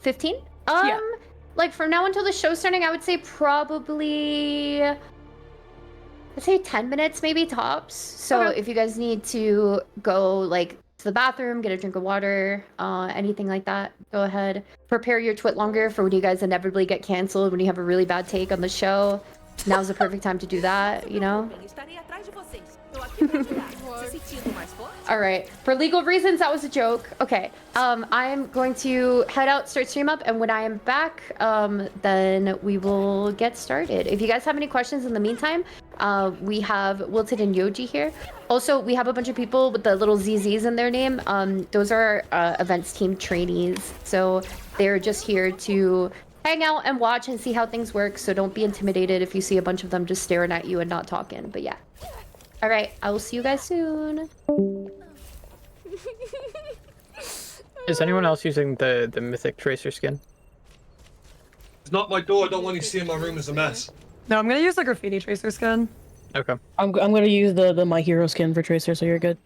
15? Yeah. Like from now until the show's starting, I would say probably, I'd say 10 minutes maybe tops. So Okay. if you guys need to go like to the bathroom, get a drink of water, anything like that, go ahead. Prepare your twit longer for when you guys inevitably get canceled, when you have a really bad take on the show. Now's the perfect time to do that, you know? All right. For legal reasons, that was a joke. Okay. I'm going to head out, start stream up, and when I am back, then we will get started. If you guys have any questions in the meantime, we have Wilted and Yoji here. Also, we have a bunch of people with the little ZZs in their name. Those are events team trainees. So they're just here to hang out and watch and see how things work. So don't be intimidated if you see a bunch of them just staring at you and not talking. But yeah. All right. I will see you guys soon. Is anyone else using the mythic tracer skin? It's not my door. I don't want you seeing my room as a mess. No, I'm gonna use the graffiti tracer skin. Okay. I'm gonna use the My Hero skin for tracer, so you're good.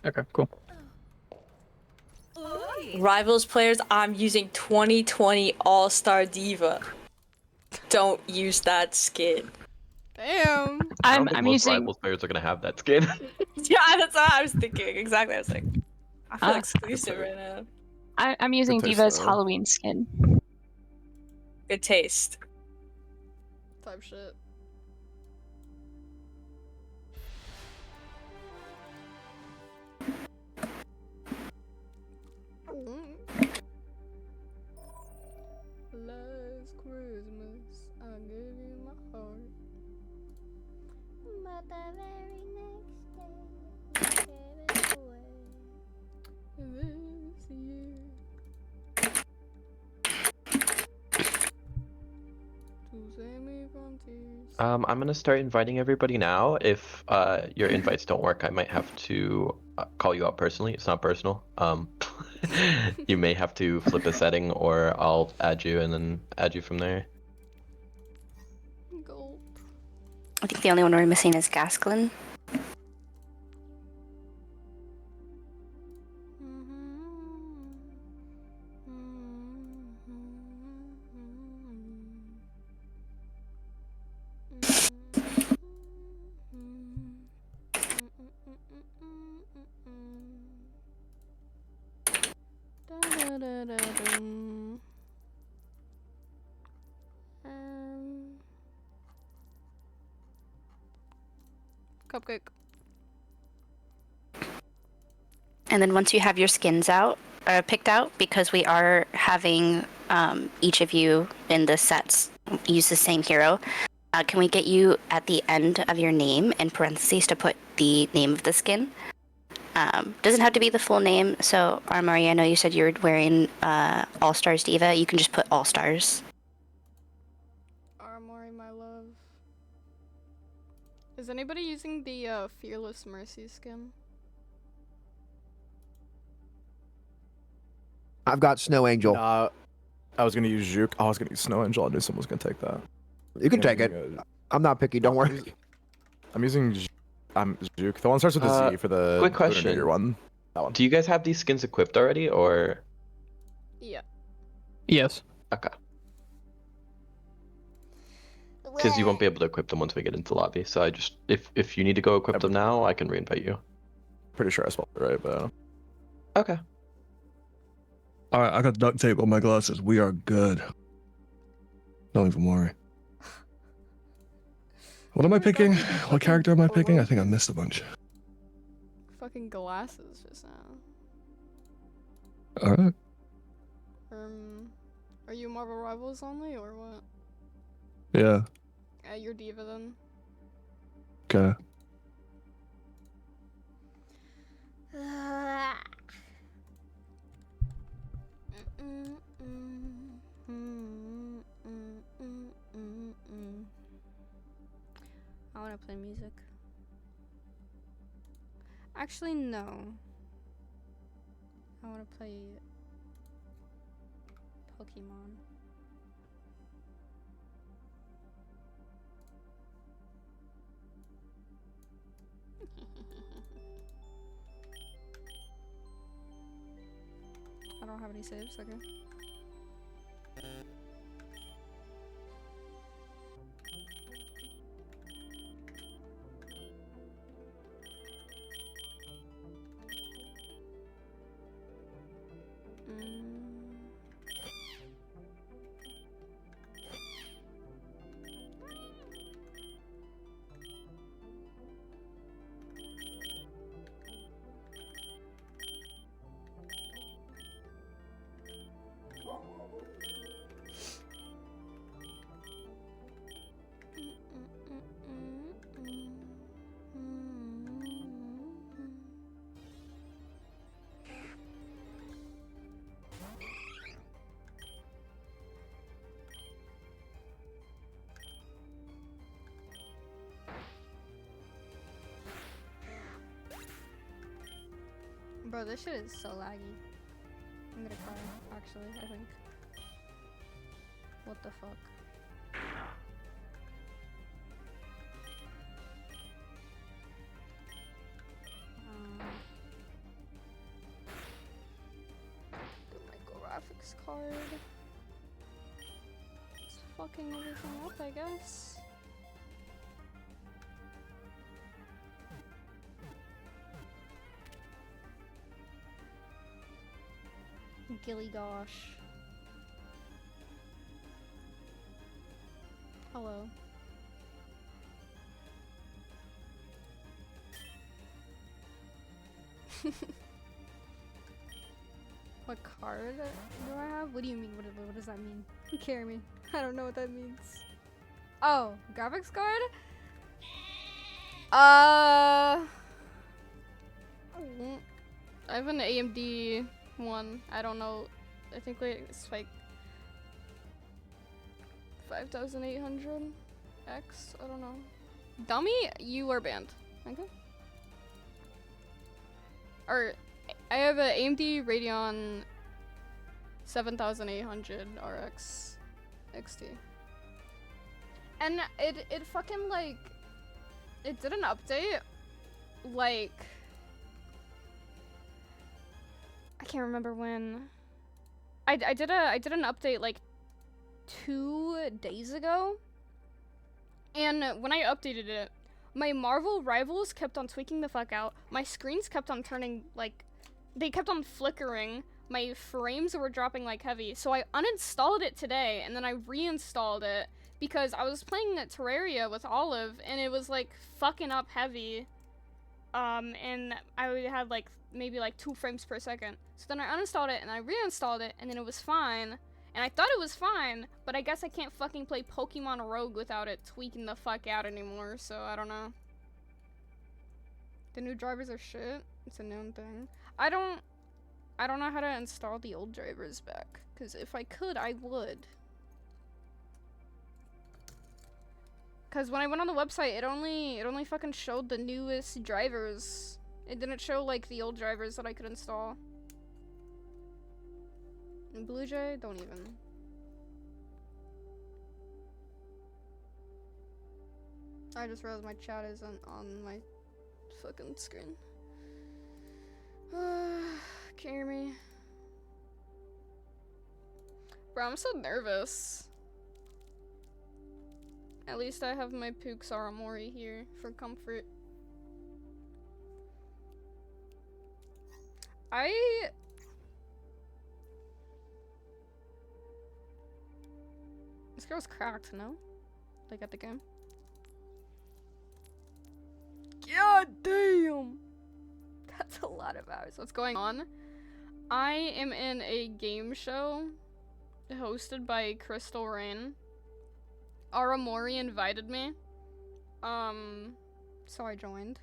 Okay, cool. Rivals players, I'm using 2020 All-Star Diva. Don't use that skin. Damn. I don't think I'm most using. Rivals players are gonna have that skin. Yeah, that's what I was thinking. Exactly. I was like, I feel exclusive right now. I'm using Good taste, Diva's though. Halloween skin. Good taste. Type shit. Last Christmas, I gave you my heart. But the very next day, you gave it away. This year. To save me from tears. I'm gonna start inviting everybody now. If your invites don't work, I might have to call you out personally. It's not personal. You may have to flip a setting, or I'll add you and then add you from there. Gulp. I think the only one we're missing is Gasklin. Cupcake. And then once you have your skins out, picked out, because we are having each of you in the sets use the same hero, can we get you at the end of your name in parentheses to put the name of the skin? Doesn't have to be the full name. So, Armory, I know you said you were wearing All Stars Diva. You can just put All Stars. Armory, my love. Is anybody using the Fearless Mercy skin? I've got Snow Angel. I was gonna use Juke. I was gonna use Snow Angel. I knew someone was gonna take that. You can take it. I'm not picky. Don't worry. I'm using Juke. The one starts with a Z for the Quick question. one. That one. Do you guys have these skins equipped already, or? Yeah. Yes. Okay. Because you won't be able to equip them once we get into the lobby. So I just, if you need to go equip them now, I can reinvite you. Pretty sure I spelled it right, but. Okay. All right, I got duct tape on my glasses. We are good. Don't even worry. What am I picking? What character am I picking? I think I missed a bunch. Fucking glasses just now. All right. Are you Marvel Rivals only or what? Yeah. You're Diva then. Okay. I want to play music. Actually, no. I want to play Pokemon. I don't have any saves, okay. Bro, this shit is so laggy. I'm gonna cry, actually, I think. What the fuck? The graphics card. It's fucking everything up, I guess. Gilly gosh. Hello. What card do I have? What do you mean? What does that mean? Carry me. I don't know what that means. Oh, graphics card? I have an AMD one. I don't know. I think like it's like 5800X. I don't know. Dummy, you are banned. Okay. Or I have an AMD Radeon 7800 RX XT. And it fucking like it did an update like I can't remember when. I did an update like 2 days ago. And when I updated it, my Marvel Rivals kept on tweaking the fuck out. My screens kept on turning like they kept on flickering. My frames were dropping like heavy. So I uninstalled it today and then I reinstalled it because I was playing Terraria with Olive and it was like fucking up heavy. And I had like maybe like 2 frames per second. So then I uninstalled it and I reinstalled it and then it was fine. And I thought it was fine, but I guess I can't fucking play Pokemon Rogue without it tweaking the fuck out anymore, so I don't know. The new drivers are shit. It's a known thing. I don't know how to install the old drivers back, because if I could, I would. Because when I went on the website, it only fucking showed the newest drivers. It didn't show like the old drivers that I could install. And Blue Jay, don't even. I just realized my chat isn't on my fucking screen. Carry me. Bro, I'm so nervous. At least I have my Pooks Aramori here for comfort. This girl's cracked, no? Like at the game. God damn! That's a lot of hours. What's going on? I am in a game show hosted by christalraine. Aramori invited me. So I joined.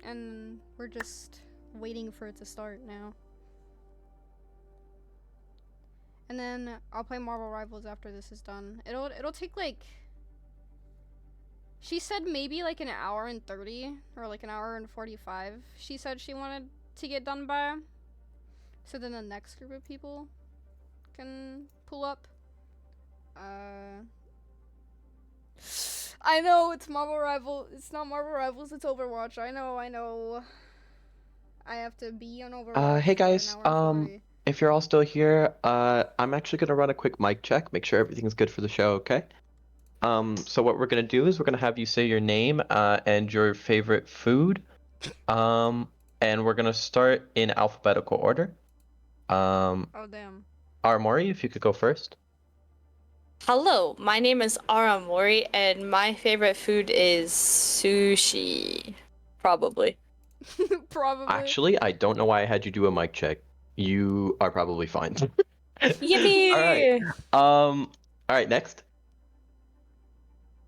And we're just waiting for it to start now. And then I'll play Marvel Rivals after this is done. It'll take like, she said maybe like an hour and 30 or like an hour and 45. She said she wanted to get done by. So then the next group of people can pull up. I know it's Marvel Rivals. It's not Marvel Rivals. It's Overwatch. I know. I have to be on Overwatch. Hey guys, for an hour and 40. if you're all still here, I'm actually gonna run a quick mic check, make sure everything's good for the show, okay? So what we're gonna do is we're gonna have you say your name, and your favorite food, and we're gonna start in alphabetical order. Oh damn. Aramori, if you could go first. Hello, my name is Aramori, and my favorite food is sushi. Probably. Probably. Actually, I don't know why I had you do a mic check. You are probably fine. Yippee! All right, next.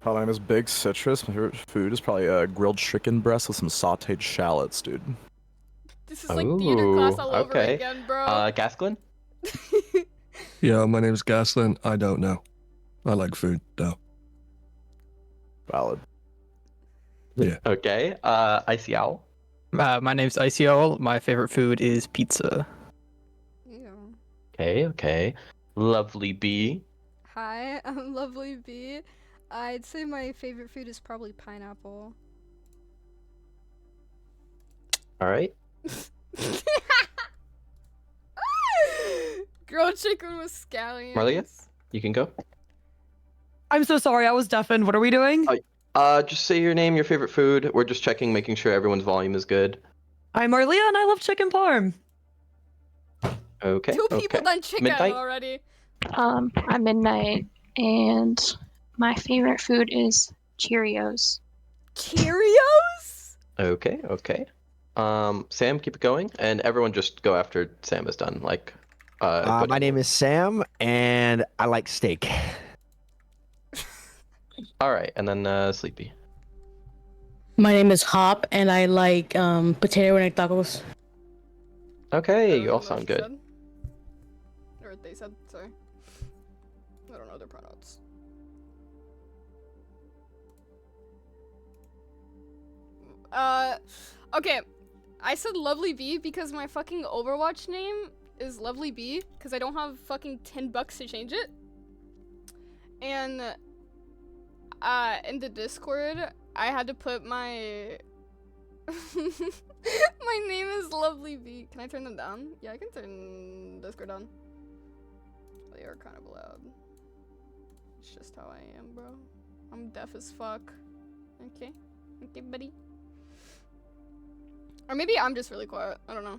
Hi, my name is Big Citrus. My favorite food is probably grilled chicken breast with some sautéed shallots, dude. This is like theater class all over okay. again, bro. Gasklin? Yeah, my name's Gaslin. I don't know. I like food, though. Valid. Yeah. Okay. Icy Owl. My name's ICO. My favorite food is pizza. Ew. Okay. Lovely bee. Hi, I'm Lovely Bee. I'd say my favorite food is probably pineapple. All right. Grilled chicken with scallions. Marlia, you can go. I'm so sorry, I was deafened. What are we doing? Just say your name, your favorite food. We're just checking, making sure everyone's volume is good. I'm Marlia and I love chicken parm. Okay. Two people done chicken Midnight? already. I'm Midnight, and my favorite food is Cheerios. Cheerios? Okay. Sam, keep it going, and everyone just go after Sam is done. Like, My name is Sam, and I like steak. All right, and then Sleepy. My name is Hop, and I like potato and egg tacos. Okay, you all sound good. Said. Or they said, sorry. I don't know their pronouns. Okay. I said Lovely Bee because my fucking Overwatch name is Lovely Bee because I don't have fucking $10 to change it. And in the Discord, I had to put my my name is Lovely Bee. Can I turn them down? Yeah, I can turn Discord on. They are kind of loud. It's just how I am, bro. I'm deaf as fuck. Okay, buddy. Or maybe I'm just really quiet. I don't know.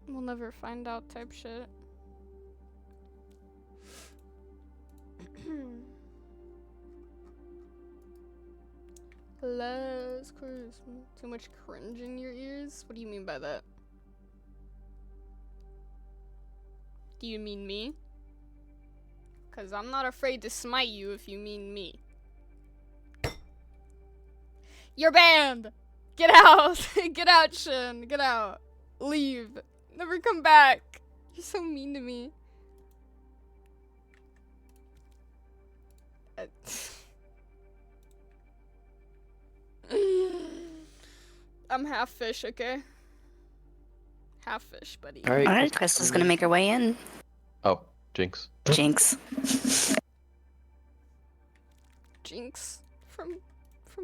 We'll never find out type shit. Last Christmas. Too much cringe in your ears? What do you mean by that? Do you mean me? 'Cause I'm not afraid to smite you if you mean me. You're banned! Get out! Get out, Shin! Get out! Leave! Never come back! You're so mean to me. I'm half fish, okay? Half fish, buddy. All right. All right, Crystal's gonna make her way in. Oh, Jinx. Jinx. Jinx from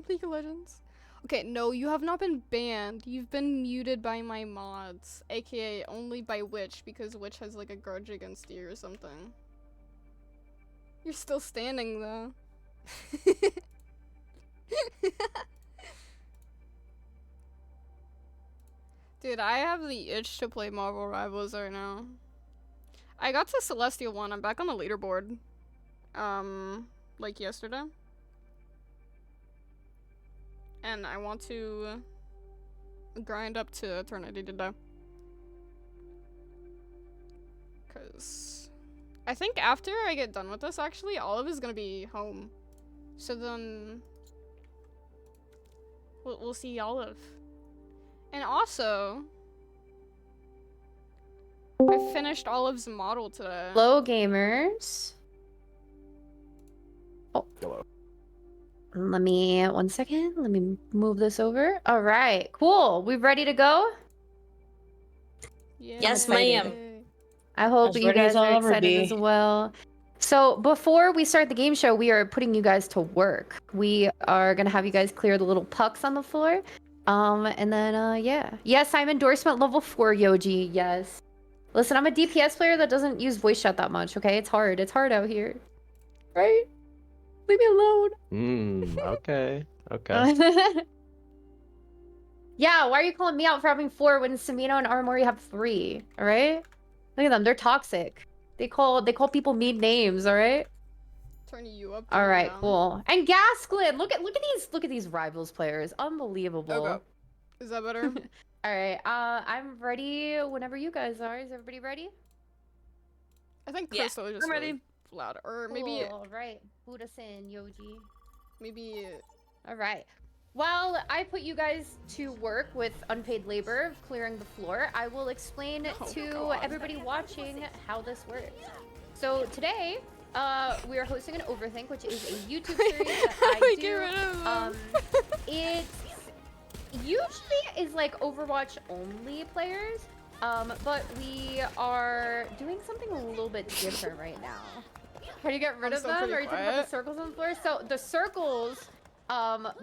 League of Legends. Okay, no, you have not been banned. You've been muted by my mods, aka only by Witch, because Witch has like a grudge against you or something. You're still standing though. Dude, I have the itch to play Marvel Rivals right now. I got to Celestial 1. I'm back on the leaderboard. Like yesterday. And I want to grind up to Eternity today. Because I think after I get done with this, actually, Olive is going to be home. So then we'll see Olive. And also, I finished Olive's model today. Hello, gamers. Oh. Hello. Let me, 1 second. Let me move this over. All right, cool. We ready to go? Yes, ma'am. I hope As you ready guys as I'll are ever excited be. as well. So before we start the game show, we are putting you guys to work. We are gonna have you guys clear the little pucks on the floor. And then, yeah. Yes, I'm endorsement level 4, Yoji, yes. Listen, I'm a DPS player that doesn't use voice chat that much, okay? It's hard out here. Right? Leave me alone. Okay. Yeah, why are you calling me out for having 4 when Samino and Armory have 3? All right? Look at them, they're toxic. They call people mean names, all right? Turning you up. All right, cool. And Gasklin, look at these rivals players. Unbelievable. Okay. Is that better? All right, I'm ready whenever you guys are. Is everybody ready? I think Crystal is just I'm ready. really loud. Or maybe All right, Buddha-san, Yoji. maybe All right. While I put you guys to work with unpaid labor of clearing the floor, I will explain to everybody watching how this works. So today, we are hosting an Overthink, which is a YouTube series that I Get rid of do. them. It usually is like Overwatch only players, but we are doing something a little bit different right now. How do you get rid of them? Are you talking about the circles on the floor? So the circles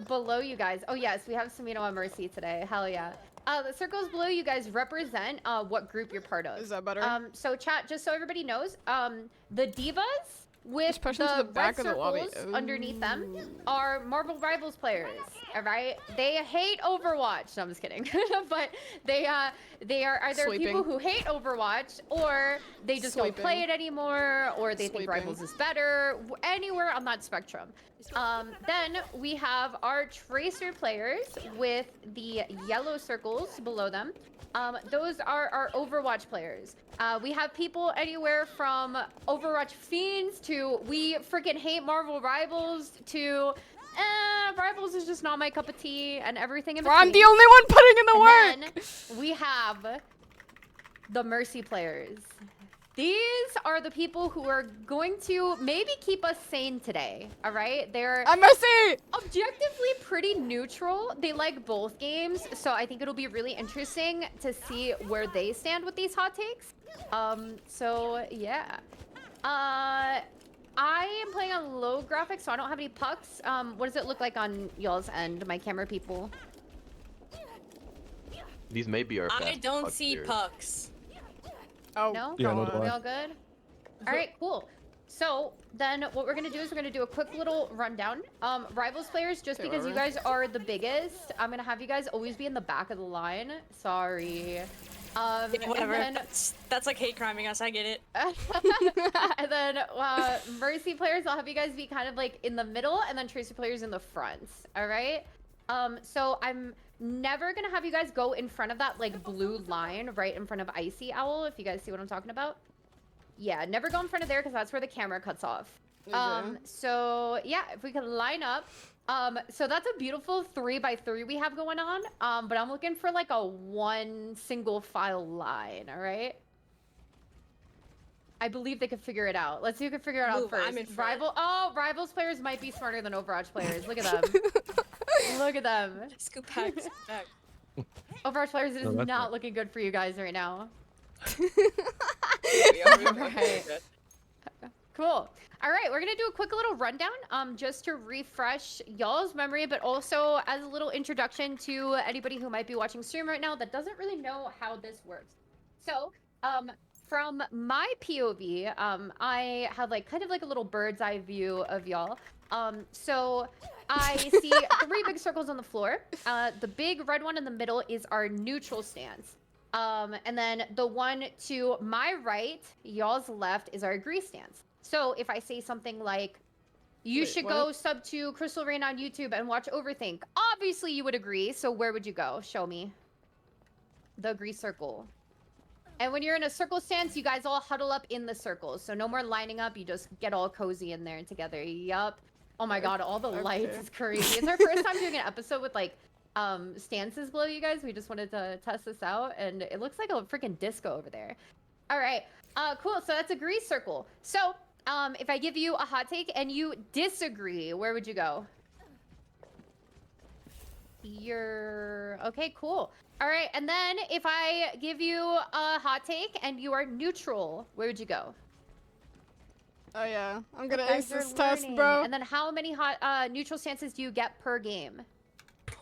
below you guys. Oh yes, we have Samino and Mercy today. Hell yeah. The circles below you guys represent what group you're part of. Is that better? So chat, just so everybody knows, the divas with push the into the back red of the lobby. circles underneath them are Marvel Rivals players. All right, they hate Overwatch. No, I'm just kidding. But they are either Sleeping. people who hate Overwatch, or they just don't play it anymore, or they think Sleeping. Rivals is better. Anywhere on that spectrum. Then we have our Tracer players with the yellow circles below them. Those are our Overwatch players. We have people anywhere from Overwatch fiends to we freaking hate Marvel Rivals to Rivals is just not my cup of tea and everything in between. I'm the only one putting in the work. Then we have the Mercy players. These are the people who are going to maybe keep us sane today, all right? They're Mercy! Objectively pretty neutral. They like both games, so I think it'll be really interesting to see where they stand with these hot takes. So yeah. I am playing on low graphics, so I don't have any pucks. What does it look like on y'all's end, my camera people? These may be our I best don't puck see players. pucks. Oh, no? Yeah, no, We all good? All right, cool. So then what we're gonna do is we're gonna do a quick little rundown. Rivals players, just because you guys are the biggest, I'm gonna have you guys always be in the back of the line. Sorry. Yeah, whatever. And then, That's like hate criming us. I get it. and then Mercy players, I'll have you guys be kind of like in the middle, and then Tracer players in the front. All right. So I'm never gonna have you guys go in front of that like blue line right in front of Icy Owl, if you guys see what I'm talking about. Yeah, never go in front of there because that's where the camera cuts off. So yeah, if we can line up. So that's a beautiful 3x3 we have going on. But I'm looking for like a one single file line, all right? I believe they could figure it out. Let's see who can figure it out first. I'm in front. Rivals players might be smarter than Overwatch players. Look at them. Look at them. Scoop back, scoop back. Overwatch players, it is No, that's not right. looking good for you guys right now. Right. Cool. All right, we're gonna do a quick little rundown, just to refresh y'all's memory, but also as a little introduction to anybody who might be watching stream right now that doesn't really know how this works. So, from my POV, I have like kind of like a little bird's eye view of y'all. So I see 3 big circles on the floor. The big red one in the middle is our neutral stance. And then the one to my right, y'all's left, is our agree stance. So if I say something like, you should go sub to christalraine on YouTube and watch Overthink, obviously you would agree. So where would you go? Show me. The agree circle. And when you're in a circle stance, you guys all huddle up in the circles. So no more lining up. You just get all cozy in there together. Yup. Oh my god, all the lights is crazy. It's our first time doing an episode with like stances below you guys. We just wanted to test this out, and it looks like a freaking disco over there. All right, cool. So that's agree circle. So if I give you a hot take and you disagree, where would you go? You're okay, cool. All right, and then if I give you a hot take and you are neutral, where would you go? Oh yeah, I'm gonna Guys ace are this test, learning. bro. And then how many hot neutral stances do you get per game?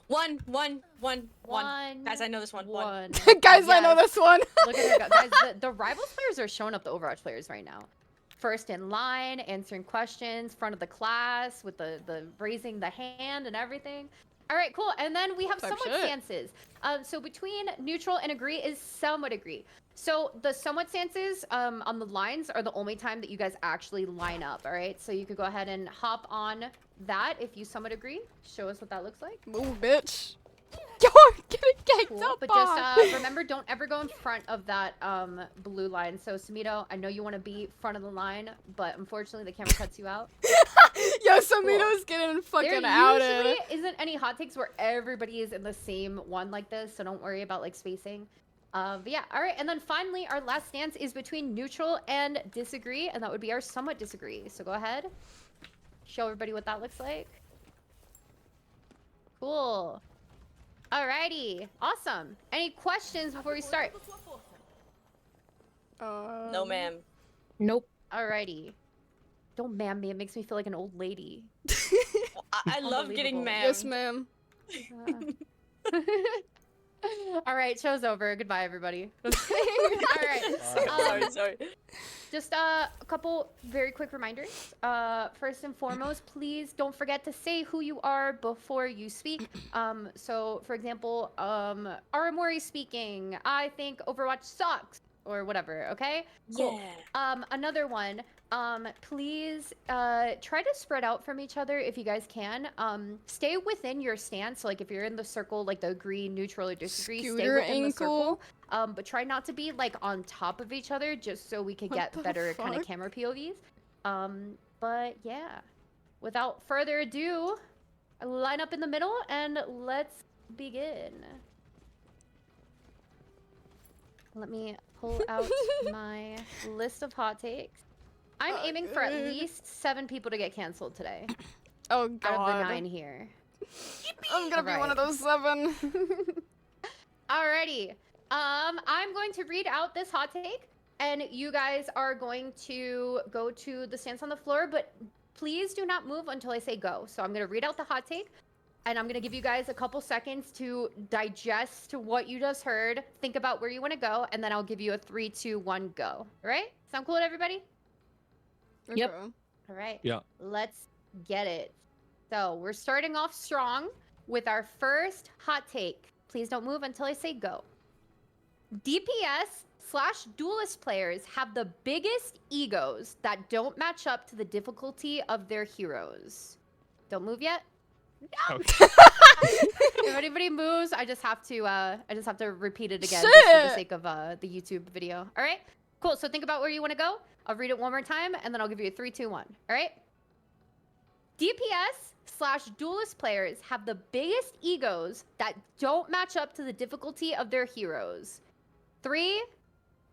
One. Guys, I know this one. One. Guys, I know this one. Look at her go. Guys, the Rivals players are showing up the Overwatch players right now. First in line, answering questions, front of the class with the raising the hand and everything. All right, cool. And then we have Type somewhat shit. stances. So between neutral and agree is somewhat agree. So the somewhat stances on the lines are the only time that you guys actually line up, all right? So you could go ahead and hop on that if you somewhat agree. Show us what that looks like. Move, bitch. You're getting ganked up But on. just remember, don't ever go in front of that blue line. So Samito, I know you want to be front of the line, but unfortunately the camera cuts you out. Yo, Samito's getting fucking There outed. usually isn't any hot takes where everybody is in the same one like this, so don't worry about like spacing. But yeah, all right. And then finally, our last stance is between neutral and disagree, and that would be our somewhat disagree. So go ahead, show everybody what that looks like. Cool. Alrighty, awesome. Any questions before we start? No, ma'am. Nope. Alrighty. Don't ma'am me, it makes me feel like an old lady. I love getting Unbelievable. ma'am. Yes, ma'am. All right, show's over. Goodbye, everybody. All right. Sorry. Just a couple very quick reminders. First and foremost, please don't forget to say who you are before you speak. So, for example, Aramori speaking, I think Overwatch sucks, or whatever, okay? Cool. Yeah. Another one, please try to spread out from each other if you guys can. Stay within your stance. So, like, if you're in the circle, like the agree, neutral, or disagree, stay Scooter within the ankle. circle. But try not to be like on top of each other, just so we could What get the better kind of fuck? camera POVs. But yeah, without further ado, line up in the middle and let's begin. Let me pull out my list of hot takes. I'm aiming for at least 7 people to get canceled today. Oh god. Out of the 9 here. I'm gonna be one of those 7. Alrighty. I'm going to read out this hot take, and you guys are going to go to the stance on the floor, but please do not move until I say go. So I'm going to read out the hot take, and I'm going to give you guys a couple seconds to digest what you just heard, think about where you want to go, and then I'll give you a 3, 2, 1, go. All right? Sound cool to everybody? Yep. All right. Yeah. Let's get it. So we're starting off strong with our first hot take. Please don't move until I say go. DPS/duelist players have the biggest egos that don't match up to the difficulty of their heroes. Don't move yet. No. If anybody moves, I just have to repeat it again just for the sake of the YouTube video. All right. Cool. So think about where you want to go. I'll read it one more time, and then I'll give you a 3, 2, 1. All right. DPS/duelist players have the biggest egos that don't match up to the difficulty of their heroes. 3,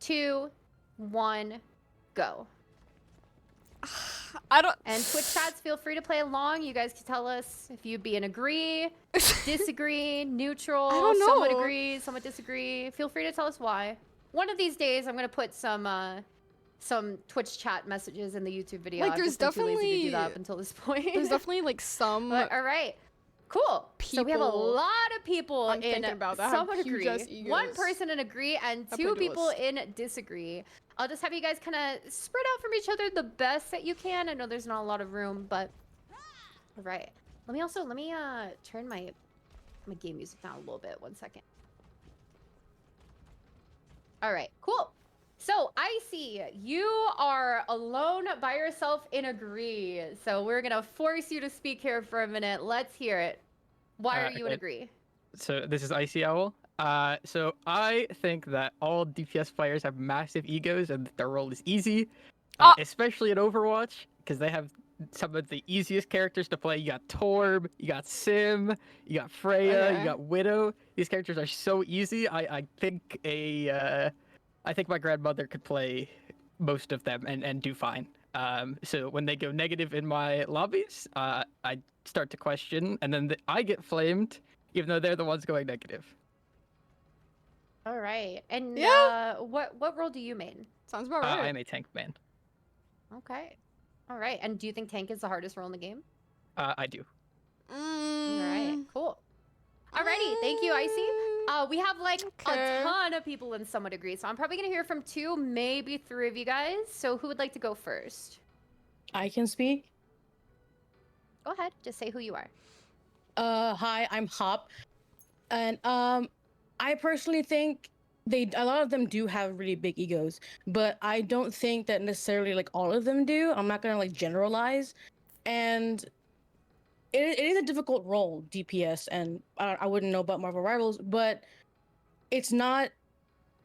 2, 1, go. I don't. And Twitch chats, feel free to play along. You guys can tell us if you'd be an agree, disagree, neutral, I don't know. somewhat agree, somewhat disagree. Feel free to tell us why. One of these days, I'm gonna put some Twitch chat messages in the YouTube video. Like, I've there's just been too lazy to definitely- do that up until this point. There's definitely like some. But, all right. Cool. So we have a people- lot of people I'm in thinking about that, have somewhat agree, huge-ass 1 egos. person in agree, and That 2 play people duelist. in disagree. I'll just have you guys kind of spread out from each other the best that you can. I know there's not a lot of room, but all right. Let me turn my game music down a little bit. 1 second. All right. Cool. So, Icy, you are alone by yourself in agree. So, we're going to force you to speak here for a minute. Let's hear it. Why are you in agree? So this is Icy Owl. So I think that all DPS players have massive egos and their role is easy, especially in Overwatch, because they have some of the easiest characters to play. You got Torb, you got Sim, you got Freya, you got Widow. These characters are so easy. I think I think my grandmother could play most of them and do fine. So when they go negative in my lobbies, I start to question, and then I get flamed, even though they're the ones going negative. All right. And Yeah. what role do you main? Sounds about right. I'm a tank man. Okay. All right. And do you think tank is the hardest role in the game? I do. All right. Cool. Alrighty. Thank you, Icy. We have like a ton of people in somewhat agree, so I'm probably gonna hear from 2, maybe 3 of you guys. So who would like to go first? I can speak. Go ahead. Just say who you are. Hi, I'm Hop, and I personally think a lot of them do have really big egos, but I don't think that necessarily like all of them do. I'm not gonna like generalize, and it is a difficult role, DPS, and I wouldn't know about Marvel Rivals, but it's not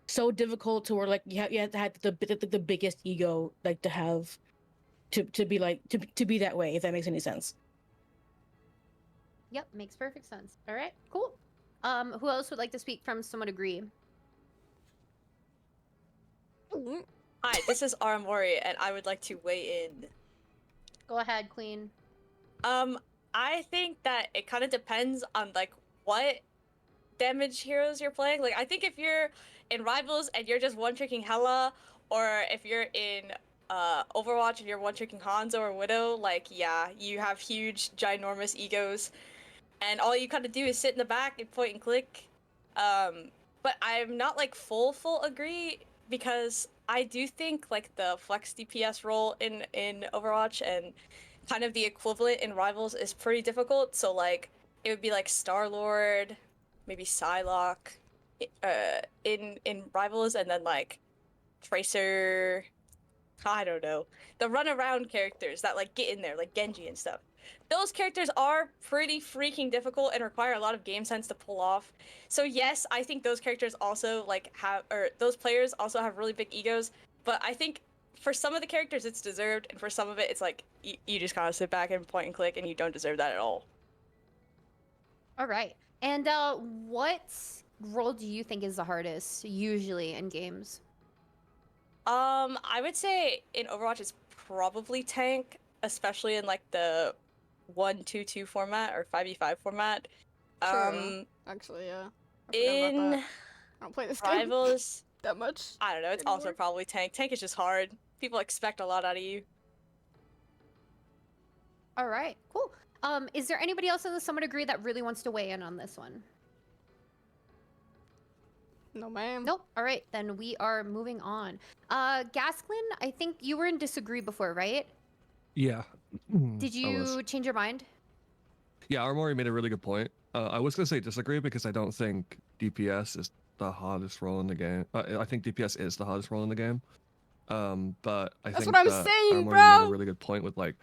so difficult to where like you have to have the biggest ego like to have to be like to be that way, if that makes any sense. Yep, makes perfect sense. All right, cool. Who else would like to speak from somewhat agree? Hi, this is Aramori, and I would like to weigh in. Go ahead, Queen. I think that it kind of depends on like what damage heroes you're playing. Like, I think if you're in Rivals and you're just one-tricking Hela, or if you're in Overwatch and you're one-tricking Hanzo or Widow, like, yeah, you have huge, ginormous egos, and all you kind of do is sit in the back and point and click. But I'm not like full agree, because I do think like the flex DPS role in Overwatch and kind of the equivalent in Rivals is pretty difficult. So like it would be like Star-Lord, maybe Psylocke, in Rivals, and then like Tracer. I don't know, the run-around characters that like get in there, like Genji and stuff. Those characters are pretty freaking difficult and require a lot of game sense to pull off. So yes, I think those characters also like have, or those players also have really big egos. But I think for some of the characters it's deserved, and for some of it it's like you just kind of sit back and point and click, and you don't deserve that at all. All right. And what role do you think is the hardest usually in games? I would say in Overwatch it's probably tank, especially in like the 1-2-2 format or 5v5 format. True. Actually, yeah. I forgot In about that. I don't play this game Rivals, that much. I don't know, it's also probably tank. Tank is just hard. People expect a lot out of you. All right, cool. Is there anybody else in the Summit Agree that really wants to weigh in on this one? No, ma'am. Nope. All right, then we are moving on. Gasklin, I think you were in Disagree before, right? Yeah. Did I was. you change your mind? Yeah, Armory made a really good point. I was gonna say disagree because I don't think DPS is the hardest role in the game. I think DPS is the hardest role in the game. But I That's think what I'm that saying, Armory made a bro. really good point with like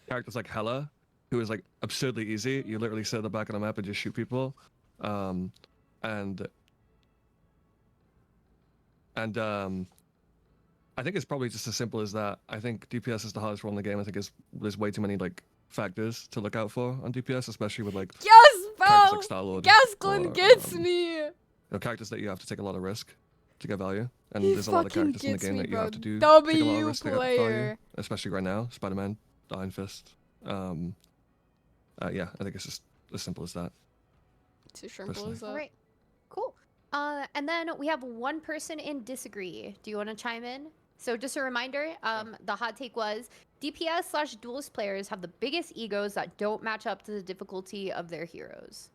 characters like Hela, who is like absurdly easy. You literally sit at the back of the map and just shoot people. I think it's probably just as simple as that. I think DPS is the hardest role in the game. I think there's way too many like factors to look out for on DPS, especially with like Yes, characters bro. like Star-Lord. Gasklin or, gets me. You know, characters that you have to take a lot of risk to get value, and He there's a lot of fucking characters in the gets game me, that you bro. have to take a lot of W risk to get value, player. especially right now. Spider-Man, Iron Fist. Yeah, I think it's just as simple as that. Too simple Personally. as that. All right, cool. And then we have one person in Disagree. Do you want to chime in? So just a reminder, the hot take was DPS/duelist players have the biggest egos that don't match up to the difficulty of their heroes.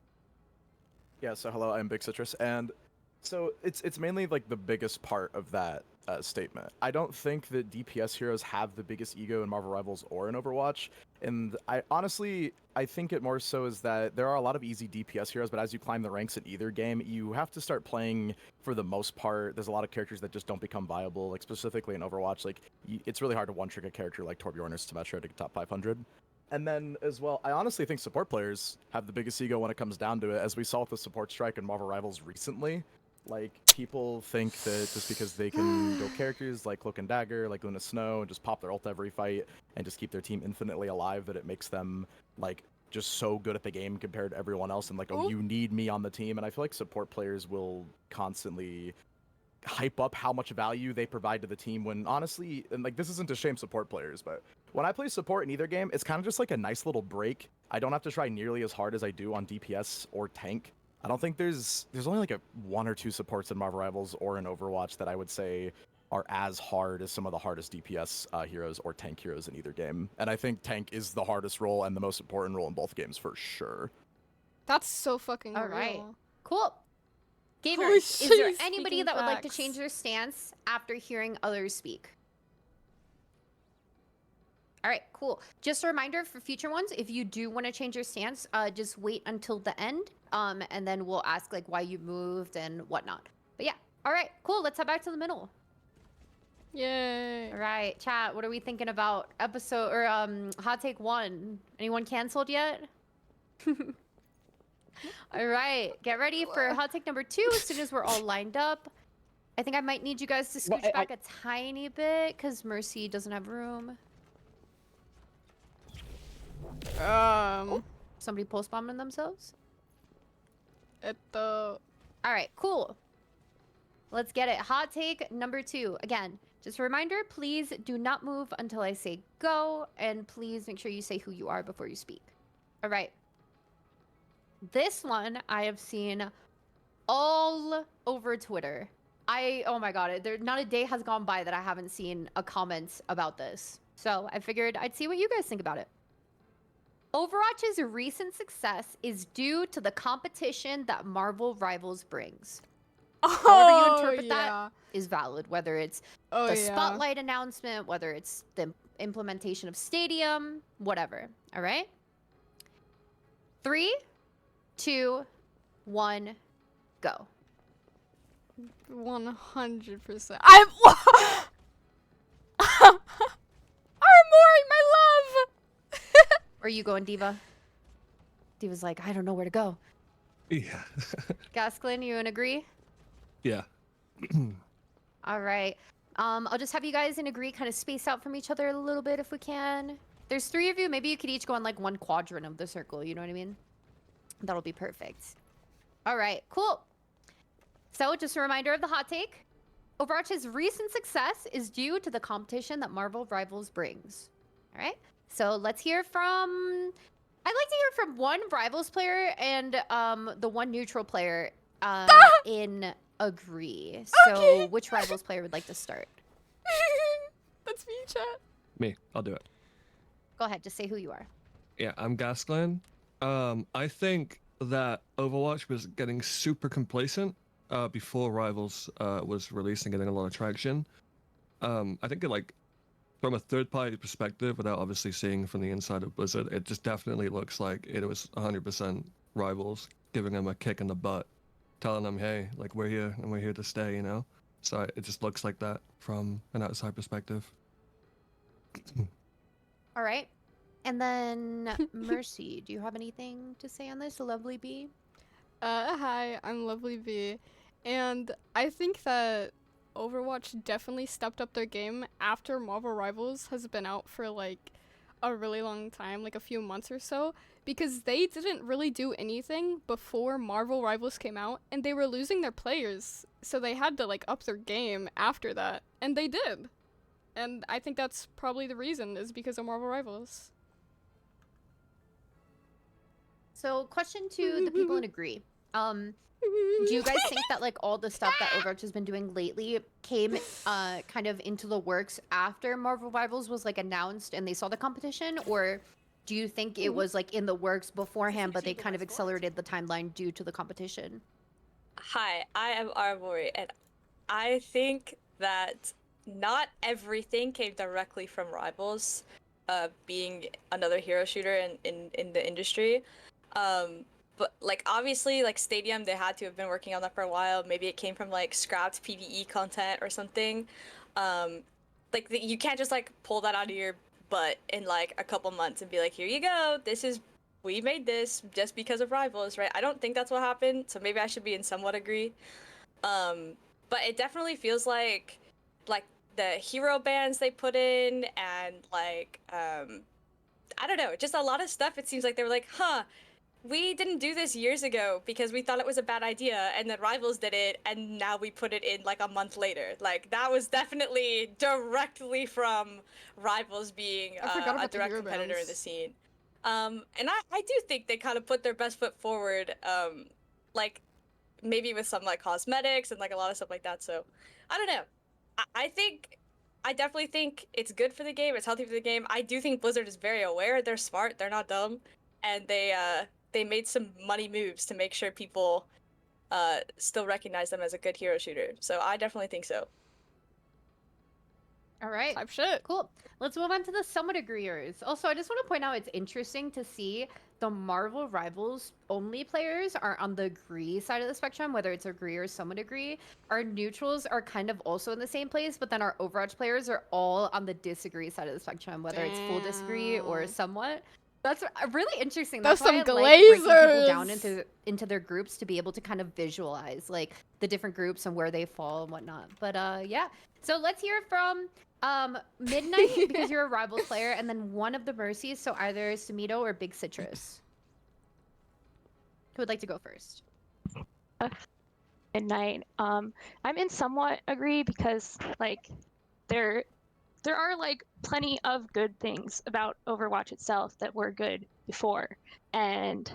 Yeah, so hello, I'm Big Citrus, and so it's mainly like the biggest part of that statement. I don't think that DPS heroes have the biggest ego in Marvel Rivals or in Overwatch, and I think it more so is that there are a lot of easy DPS heroes, but as you climb the ranks in either game, you have to start playing, for the most part, there's a lot of characters that just don't become viable, like specifically in Overwatch, like it's really hard to one-trick a character like Torbjorn or Symmetra to get top 500. And then, as well, I honestly think support players have the biggest ego when it comes down to it, as we saw with the support strike in Marvel Rivals recently. Like, people think that just because they can go characters like Cloak and Dagger, like Luna Snow, and just pop their ult every fight, and just keep their team infinitely alive, that it makes them, like, just so good at the game compared to everyone else, and like, oh, you need me on the team. And I feel like support players will constantly hype up how much value they provide to the team, when honestly, and like, this isn't to shame support players, but when I play support in either game, it's kind of just like a nice little break. I don't have to try nearly as hard as I do on DPS or tank. I don't think there's only like one or two supports in Marvel Rivals or in Overwatch that I would say are as hard as some of the hardest DPS heroes or tank heroes in either game. And I think tank is the hardest role and the most important role in both games for sure. That's so fucking All real. right, cool. Gamers, Holy is shit, there he's anybody speaking that would like to facts. change their stance after hearing others speak? All right, cool. Just a reminder for future ones, if you do want to change your stance, just wait until the end, and then we'll ask like why you moved and whatnot. But yeah, all right, cool. Let's head back to the middle. Yay. All right, chat. What are we thinking about episode or hot take 1? Anyone canceled yet? All right, get ready for hot take number 2 as soon as we're all lined up. I think I might need you guys to scooch back a tiny bit because Mercy doesn't have room. Oh, somebody post bombing themselves? All right, cool. let's get it. Hot take number 2. Again, just a reminder, please do not move until I say go, and please make sure you say who you are before you speak. All right. This one I have seen all over Twitter. Oh my god, not a day has gone by that I haven't seen a comment about this. So I figured I'd see what you guys think about it. Overwatch's recent success is due to the competition that Marvel Rivals brings. However you interpret that is valid, whether it's the spotlight announcement, whether it's the implementation of Stadium, whatever. All right? 3, 2, 1, go. 100%. I'm Armory, my love! Where are you going, Diva? Diva's like, I don't know where to go. Yeah. Gasklin, you in agree? Yeah. All right. I'll just have you guys in agree, kind of space out from each other a little bit if we can. There's 3 of you. Maybe you could each go on like one quadrant of the circle. You know what I mean? That'll be perfect. All right, cool. So just a reminder of the hot take. Overwatch's recent success is due to the competition that Marvel Rivals brings. All right. So let's hear from... I'd like to hear from one Rivals player and the one neutral player in agree. So which Rivals player would like to start? That's me, chat. Me, I'll do it. Go ahead, just say who you are. Yeah, I'm Gasklin. I think that Overwatch was getting super complacent before Rivals was released and getting a lot of traction. I think it, from a third-party perspective, without obviously seeing from the inside of Blizzard, it just definitely looks like it was 100% Rivals giving them a kick in the butt, telling them, hey, we're here and we're here to stay, you know? So it just looks like that from an outside perspective. All right. And then Mercy, do you have anything to say on this, lovely bee? Hi, I'm Lovely B. And I think that Overwatch definitely stepped up their game after Marvel Rivals has been out for a really long time, a few months or so, because they didn't really do anything before Marvel Rivals came out, and they were losing their players, so they had to up their game after that, and they did. And I think that's probably the reason, is because of Marvel Rivals. So question to the people in agree. Do you guys think that all the stuff that Overwatch has been doing lately came kind of into the works after Marvel Rivals was announced and they saw the competition, or do you think it was in the works beforehand but they kind of accelerated the timeline due to the competition? Hi, I am Armory, and I think that not everything came directly from Rivals, being another hero shooter in the industry. But obviously Stadium, they had to have been working on that for a while. Maybe it came from scrapped PvE content or something. You can't just pull that out of your butt in a couple months and be like, here you go, we made this just because of Rivals, right? I don't think that's what happened, so maybe I should be in somewhat agree. But it definitely feels like the hero bans they put in and I don't know, just a lot of stuff. It seems like they were like, huh, we didn't do this years ago because we thought it was a bad idea, and then Rivals did it, and now we put it in a month later. That was definitely directly from Rivals being a direct competitor in the scene. And I do think they kind of put their best foot forward, maybe with some cosmetics and a lot of stuff like that. So I don't know. I definitely think it's good for the game. It's healthy for the game. I do think Blizzard is very aware. They're smart. They're not dumb, and they made some money moves to make sure people still recognize them as a good hero shooter. So I definitely think so. All right. Type shit. Cool. Let's move on to the somewhat agreeers. Also, I just want to point out it's interesting to see the Marvel Rivals only players are on the agree side of the spectrum, whether it's agree or somewhat agree. Our neutrals are kind of also in the same place, but then our Overwatch players are all on the disagree side of the spectrum, whether it's full disagree or somewhat. That's really interesting. That's why some I like breaking people glazers. down into their groups to be able to kind of visualize the different groups and where they fall and whatnot. But yeah, so let's hear from Midnight because you're a Rivals player, and then one of the Mercies, so either Sumito or Big Citrus. Who would like to go first? Midnight. I'm in somewhat agree because like there are like plenty of good things about Overwatch itself that were good before, and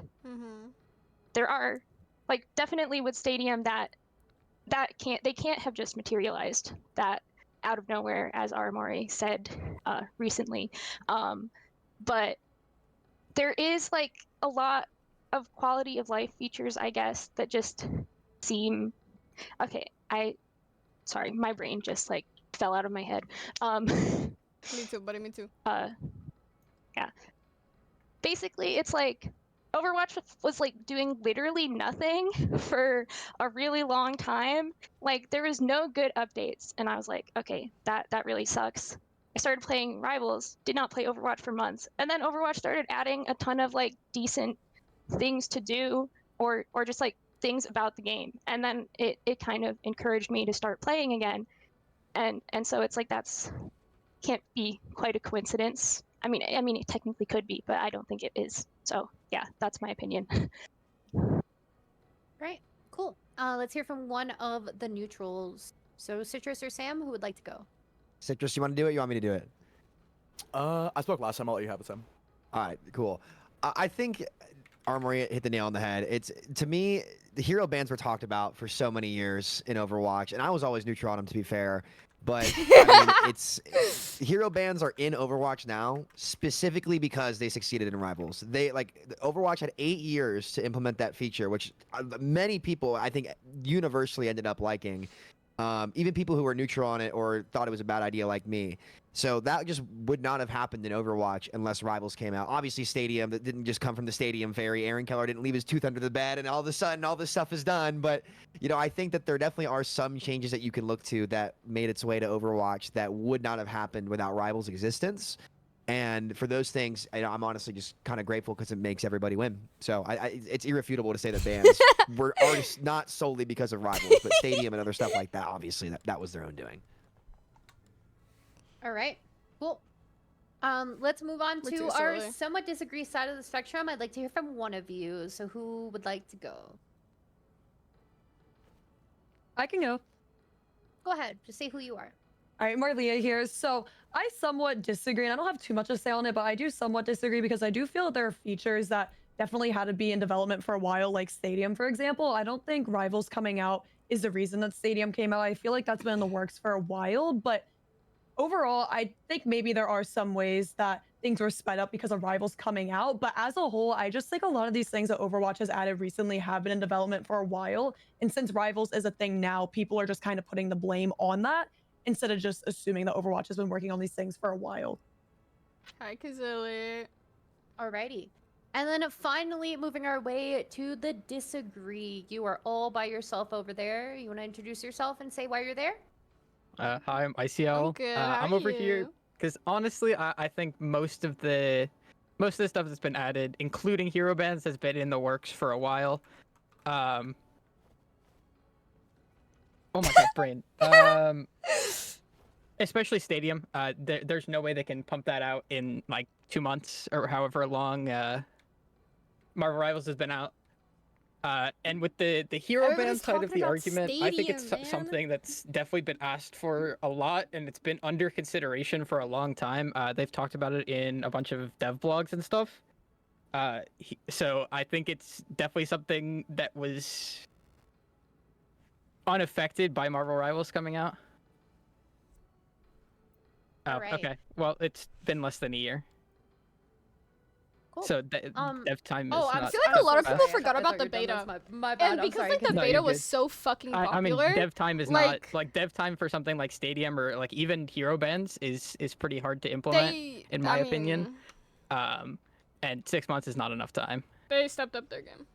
there are like definitely with Stadium that they can't have just materialized that out of nowhere, as Aramori said recently. But there is like a lot of quality of life features, I guess, that just seem okay. Sorry, my brain just like fell out of my head. Me too, buddy. Me too. Yeah. Basically, it's like Overwatch was like doing literally nothing for a really long time. Like there was no good updates, and I was like, okay, that really sucks. I started playing Rivals, did not play Overwatch for months, and then Overwatch started adding a ton of like decent things to do, or just like things about the game, and then it kind of encouraged me to start playing again, and so it's like that's can't be quite a coincidence. I mean, it technically could be, but I don't think it is. So yeah, that's my opinion. Right. Cool. Let's hear from one of the neutrals. So Citrus or Sam, who would like to go? Citrus, you want to do it? You want me to do it? I spoke last time. I'll let you have it, Sam. All right, cool. I think Armory hit the nail on the head. It's to me, the hero bans were talked about for so many years in Overwatch, and I was always neutral on them, to be fair. But I mean, it's hero bans are in Overwatch now specifically because they succeeded in Rivals. They like Overwatch had 8 years to implement that feature, which many people I think universally ended up liking. Even people who were neutral on it or thought it was a bad idea, like me. So that just would not have happened in Overwatch unless Rivals came out. Obviously, Stadium, that didn't just come from the Stadium fairy. Aaron Keller didn't leave his tooth under the bed, and all of a sudden, all this stuff is done. But, you know, I think that there definitely are some changes that you can look to that made its way to Overwatch that would not have happened without Rivals' existence. And for those things, I'm honestly just kind of grateful because it makes everybody win. So it's irrefutable to say that bans were not solely because of Rivals, but Stadium and other stuff like that, obviously, that was their own doing. All right. Cool. Let's move on We're to too our silly. somewhat disagree side of the spectrum. I'd like to hear from one of you. So who would like to go? I can go. Go ahead. Just say who you are. All right, Marlia here. So I somewhat disagree, and I don't have too much to say on it, but I do somewhat disagree because I do feel that there are features that definitely had to be in development for a while, like Stadium, for example. I don't think Rivals coming out is the reason that Stadium came out. I feel like that's been in the works for a while, but overall, I think maybe there are some ways that things were sped up because of Rivals coming out, but as a whole, I just think a lot of these things that Overwatch has added recently have been in development for a while, and since Rivals is a thing now, people are just kind of putting the blame on that instead of just assuming that Overwatch has been working on these things for a while. Hi, Kazilli. Alrighty. And then finally, moving our way to the disagree. You are all by yourself over there. You want to introduce yourself and say why you're there? Hi, I'm ICL. I'm good. How I'm are over here you? because honestly, I think most of the stuff that's been added, including hero bans, has been in the works for a while. Oh my god, brain. Especially Stadium. There's no way they can pump that out in like 2 months or however long Marvel Rivals has been out. And with the hero ban Everybody's side of talking the about argument, I think it's Stadium, man. something that's definitely been asked for a lot, and it's been under consideration for a long time. They've talked about it in a bunch of dev blogs and stuff. So I think it's definitely something that was unaffected by Marvel Rivals coming out. Oh, Alright. okay. Well, it's been less than a year. Cool. So dev time is oh, not. I'm I feel like a lot of people forgot about the you were done. beta. That's my bad. And I'm because sorry. like the No, beta you're was good. so fucking I mean, popular. dev time is like, not like dev time for something like Stadium or like even hero bans is pretty hard to implement in my opinion. And 6 months is not enough time. They stepped up their game.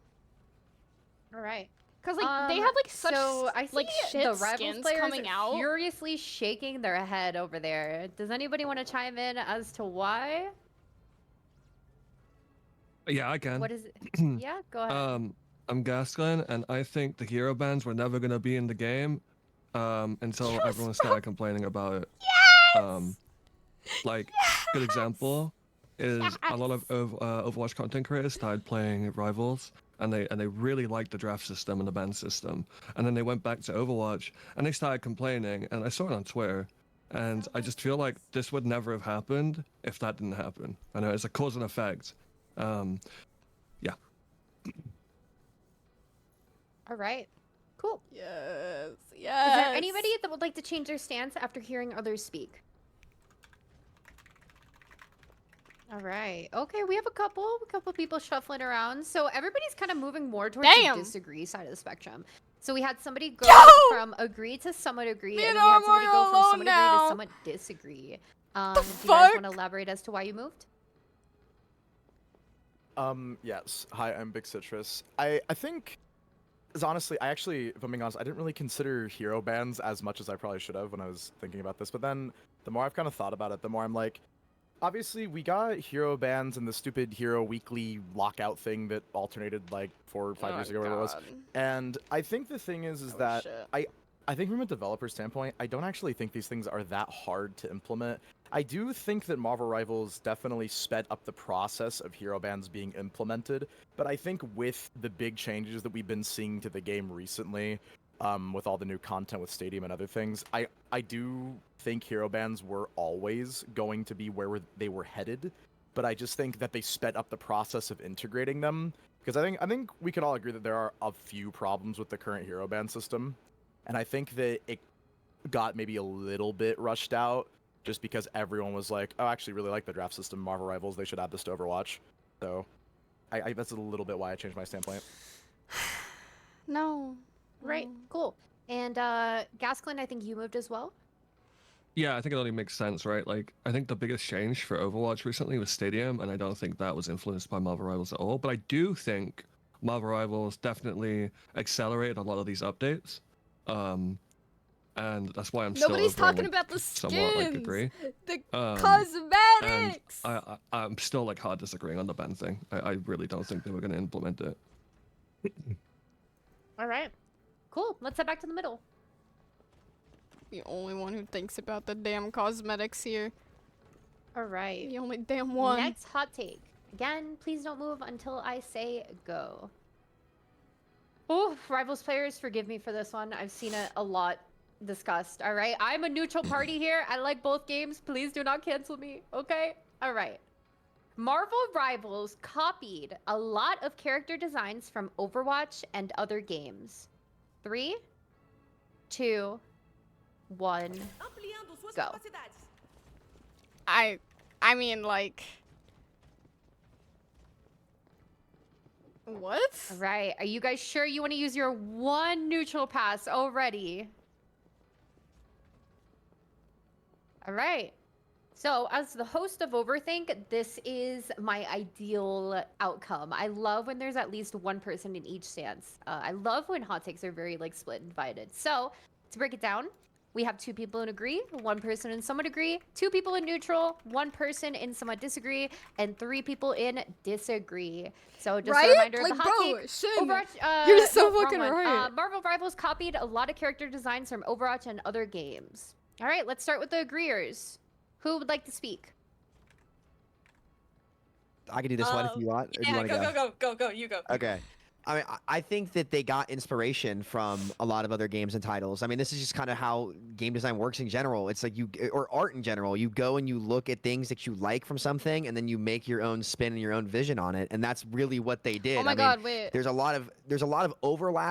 All right. Cause like they have like such so I see like shit the Rivals skins players coming out. furiously shaking their head over there. Does anybody want to chime in as to why? Yeah, I can. What is it? Yeah, go ahead. I'm Gasklin, and I think the hero bans were never gonna be in the game until everyone started complaining about it. Yes! Like, good example is a lot of Overwatch content creators started playing Rivals, and they really liked the draft system and the ban system. And then they went back to Overwatch and they started complaining. And I saw it on Twitter, and I just feel like this would never have happened if that didn't happen. I know it's a cause and effect. Yeah. All right. Cool. Yes. Is Yes. there anybody that would like to change their stance after hearing others speak? All right. Okay, we have a couple people shuffling around. So everybody's kind of moving more towards Damn. the disagree side of the spectrum. So we had somebody go Yo! from agree to somewhat agree, Me and and then we had somebody Armory go from alone somewhat agree now. to somewhat disagree. Do you guys fuck? want to elaborate as to why you moved? Yes. Hi, I'm Big Citrus. I think, as honestly, if I'm being honest, I didn't really consider hero bans as much as I probably should have when I was thinking about this. But then, the more I've kind of thought about it, the more I'm like, obviously, we got hero bans and the stupid hero weekly lockout thing that alternated like 4 or 5 years ago, whatever it was. And I think the thing is that I think from a developer standpoint, I don't actually think these things are that hard to implement. I do think that Marvel Rivals definitely sped up the process of hero bans being implemented, but I think with the big changes that we've been seeing to the game recently, with all the new content with Stadium and other things, I do think hero bans were always going to be where they were headed, but I just think that they sped up the process of integrating them, because I think we can all agree that there are a few problems with the current hero ban system, and I think that it got maybe a little bit rushed out just because everyone was like, oh, I actually really like the draft system, Marvel Rivals, they should add this to Overwatch. So I that's a little bit why I changed my standpoint. No. Right. Cool. And Gasklin, I think you moved as well. Yeah, I think it only makes sense, right? Like, I think the biggest change for Overwatch recently was Stadium, and I don't think that was influenced by Marvel Rivals at all. But I do think Marvel Rivals definitely accelerated a lot of these updates. And that's why I'm Nobody's still talking like, about the somewhat like skins. agree. The And cosmetics. I'm still like hard disagreeing on the ban thing. I really don't think they were going to implement it. All right. Cool. Let's head back to the middle. The only one who thinks about the damn cosmetics here. All right. The only damn one. Next hot take. Again, please don't move until I say go. Oh, Rivals players, forgive me for this one. I've seen it a lot discussed. All right. I'm a neutral party here. I like both games. Please do not cancel me. Okay. All right. Marvel Rivals copied a lot of character designs from Overwatch and other games. 3, 2, 1, go. I mean, like... What? All right. Are you guys sure you want to use your one neutral pass already? All right. So, as the host of Overthink, this is my ideal outcome. I love when there's at least one person in each stance. I love when hot takes are very, like, split and divided. So, to break it down, we have 2 people in agree, 1 person in somewhat agree, 2 people in neutral, 1 person in somewhat disagree, and 3 people in disagree. So, just a reminder like, of the hot bro, take. Shin, Overwatch, you're so wrong fucking one. right. Marvel Rivals copied a lot of character designs from Overwatch and other games. All right, let's start with the agreeers. Who would like to speak? I can do this one if you want. Or do you Yeah, want to go, you go. Okay. I mean, I think that they got inspiration from a lot of other games and titles. I mean, this is just kind of how game design works in general. It's like or art in general. You go and you look at things that you like from something, and then you make your own spin and your own vision on it. And that's really what they did. Oh my I mean, god, wait. There's a lot of overlap